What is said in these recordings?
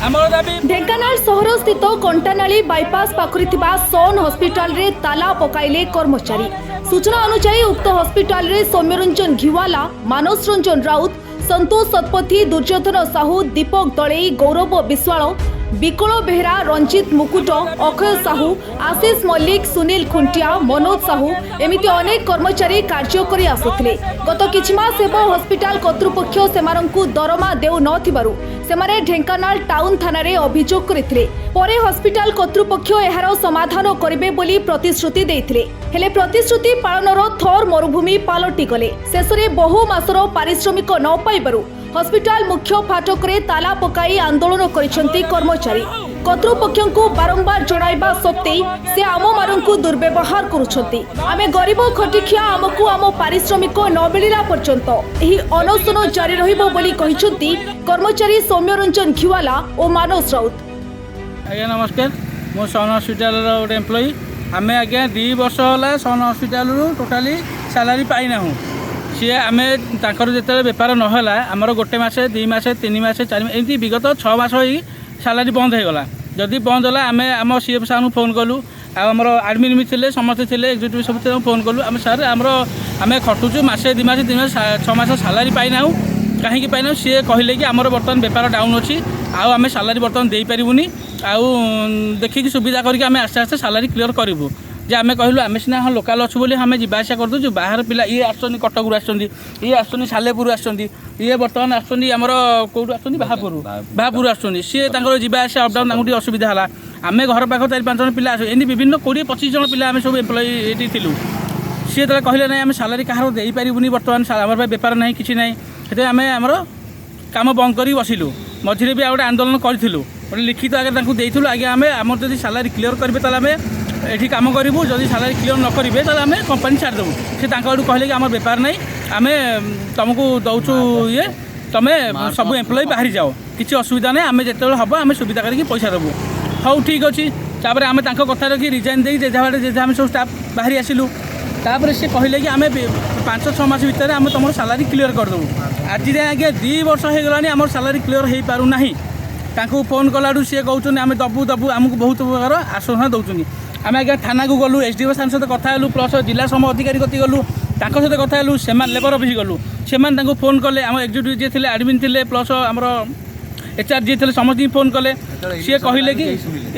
ढेंकानाल सहर स्थित कंटानाली बाईपास पाखरी सन हॉस्पिटल रे ताला पकाइले कर्मचारी। सूचना अनुसार उक्त हॉस्पिटल रे सौम्यरंजन घिवाला, मानस रंजन राउत, संतोष शतपथी, दुर्योधन साहू, दीपक दलई, गौरव विश्वाल, विकल बेहरा, रंजित मुकुट, अक्षय साहू, आशीष मल्लिक, सुनील खुंटिया, मनोज साहू एमिति अनेक कर्मचारी कार्य करि आसुथिले। गत किछि मास हेब हॉस्पिटल कर्तृपक्ष सेमानंकु दरमा देउ नथिबारु सेमाने ढेंकानाल टाउन थाना रे अभियोग करिथिले। परे हॉस्पिटल कर्तृपक्ष एहार समाधान करिवे बोली प्रतिश्रुति देइथिले, हेले प्रतिश्रुति पालनर थर मरुभूमि पालटि गले। शेषरे बहु मासर पारिश्रमिक न पाइबारु हॉस्पिटल मुख्य फाटक रे ताला पकाई आंदोलन करिसेंती कर्मचारी। कर्तृपक्षंकु बारंबार जणाइबा सत्ते से आम मानंकु दुर्व्यवहार करुछंती। आमे गरीब खटिखिया आमकु आम पारिश्रमिक न मिलिला पर्यंत एही अनशन जारी रहिबो बोली कहिसेंती कर्मचारी सौम्यरंजन घिवाला और मानस राउत। आज्ञा नमस्कार, मो सन हॉस्पिटल गोटे एम्प्लॉई। आमे आज्ञा 2 वर्ष होला सन हॉस्पिटल टोटाली सैलरी पाइना हूँ। सी आम जो बेपार नहला आमर गोटे मसे 2 मासे 3 मासे 4 मास एमती विगत 6 मास ही सैलरी बंद हो गला। जदि बंद है आम आम सीएफ साहू फोन कलु, आमर आडमिन भी थे समस्ते थे एक्जिक्यूटिव सब फोन कलु, आम सर आम खटुचु मासे 2 मासे 3 मास 6 मास सैलरी पाइना कहीं पाइना। सी कहले कि आमर बर्तमान बेपार डाउन अच्छी आम सैलरी बर्तमान दे पारूनी देखिक सुविधा करके आम आस्ते आस्ते सैलरी क्लीयर करूँ। जे आम कहलु आम सीना हाँ लोकाल अच्छु बोली आम जावासा करदे बाहर पिला ये आसुँच कटकू ये आसुँच सालेपुर आसुँच ये बर्तमान आसुँच आमर कौटू आसुँच बाहापुर आसुँच सी जावासा अपडाउन ताकू असुविधा है। आम घर पाख 4-5 जन पिला आस एमती विभिन्न 20-25 जन पिला आम सब एम्प्लॉई ये थिलु। सी जो कहले ना आम सैलरी कहार दे पारूनी बर्तमान आम बेपार ना कि ना से आम आमर काम बंद कर बसिलु। मझे भी गोटे आंदोलन करूँ गोटे लिखित आगे देलु आगे आम आम जो सैलरी क्लीयर करेंगे आम ये कम करूँ, जदि सैलरी क्लीयर न करेंगे तो आम कंपानी छाड़देबू। से कहले कि आम बेपार नहीं आम तुमको दौचु ये तुम्हें सब एम्प्लॉई बाहरी जाओ किसी असुविधा नहीं आम जो हम आम सुविधा करके पैसा देवु। हाँ ठीक अच्छे तापर आम कथा रखी रिजाइन दे जेजा आम सब स्टाफ बाहरी आसिलु। तापर से कहले कि आम 5-6 मास भितर आम तुम सैलरी क्लीयर करदेबू। आज आज्ञा 2 वर्ष हो गलानी आम सैलरी क्लीयर हो पारूना। ताकू फोन कलाडू सी कहते आम दबू दबू आमको बहुत प्रकार आश्वासन दौरान। आम आज्ञा थाना को गलु, एसडीओ साहब सहित कथा हेलु, प्लस जिला सम अधिकारी कति गलु सहित कथा हेलु, लेबर अफिस गलु से फोन कले आम एक्जिक्यूटिव जी थे आडमिन थे प्लस आमर एचआर जी थे समस्त फोन कले। सी कहले कि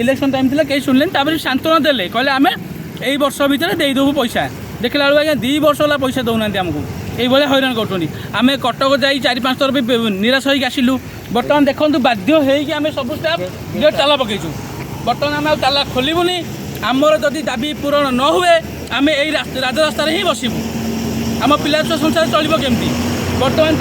इलेक्शन टाइम थी कहीं शुणिले तापर सांत्वना देले कहले आम यही वर्ष भितर देदेबू पैसा। देखला बेलू आज्ञा 2 वर्ष है पैसा दौना आमको ये हैरान कर। आम कटक जा 4-5 थर भी निराश होकर आसिलु। बर्तमान देखो बाध्य होगी आम सब स्टाफ गेट ताला पकईचु। बर्तमान आम ताला खोलबुनि आमर जदि दाबी पूरण न हुए आम यही राजरास्तार ही बसबू। आम पिला छुआ संसार चलो केमती। बर्तमान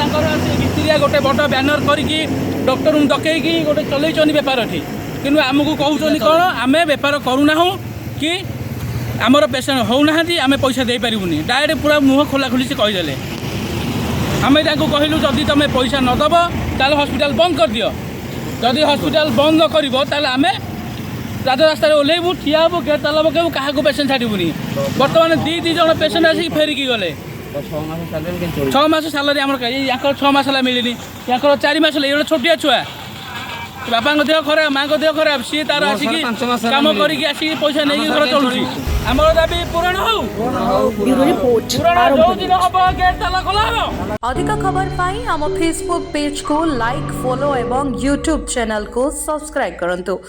भितरिया गोटे बड़ ब्यानर करके डॉक्टर डकईकी गोटे चलई बेपार ठीक कि आमको कहते कौन आम बेपार करूना कि आमर पेसेंट होना आम पैसा दे पारूनी। डायरेक्ट पूरा मुँह खोला खोली से कहीदेले। आम कहलु जदि तुम पैसा नदब ताल हॉस्पिटल बंद कर दियो। जदि हॉस्पिटल बंद न कर आम राजरास्तार ओह्लैबू ठिया हबू गेट ताला पकेबू क्या पेसेंट छाड़बूनी। बर्तमान 2 जन पेसेंट आसिक फेरिकी गले। 6 मास सैलरी आम 6 मास है मिलनी 4 मास ये छोटिया छुआ बापा देह खराब माँ देह खराब सी तार आसिक कम करके आसिक पैसा नहीं घर चलुची। आमर दाबी पूरण हो अधिक खबर पाई आम फेसबुक पेज को लाइक फॉलो एवं यूट्यूब चैनल को सब्सक्राइब करंतु।